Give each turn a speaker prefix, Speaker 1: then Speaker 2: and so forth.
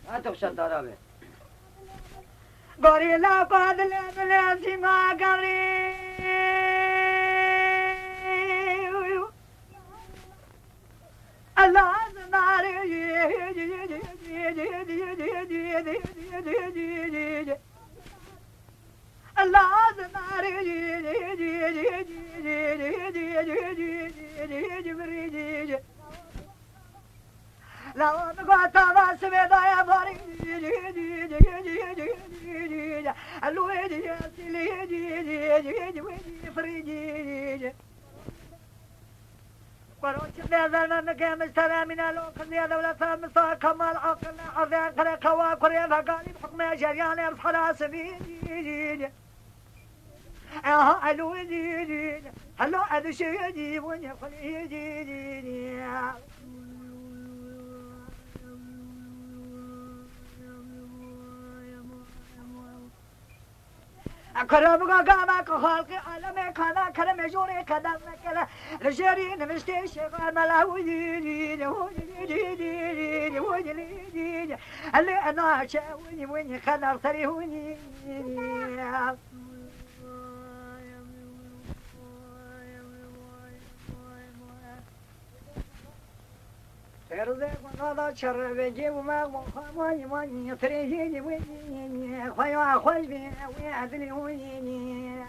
Speaker 1: أتوشد دربه
Speaker 2: غوريلا قادل بلاسي ما قري الله ناري الله ناري لو نقطع راس بداية فريد الويد يا فريد وروش بيزن نقيم اشترى من الوقت يا دولة مصر كمال عقل أرضان كرة كواكر يا فقالي بحكم جريان يرفع سبيل الويد هلو أدشيدي وين يخليدي أكرمك كما كخلق عالم كذا كلام جوري كذا كذا رجالي نمشي شغال ملاوي اللي أنا شاوني وين خنر تريوني ترزق هذا شر بيجي وما مخامي ما يتريجي وين خويا خوي بي ويعدني وين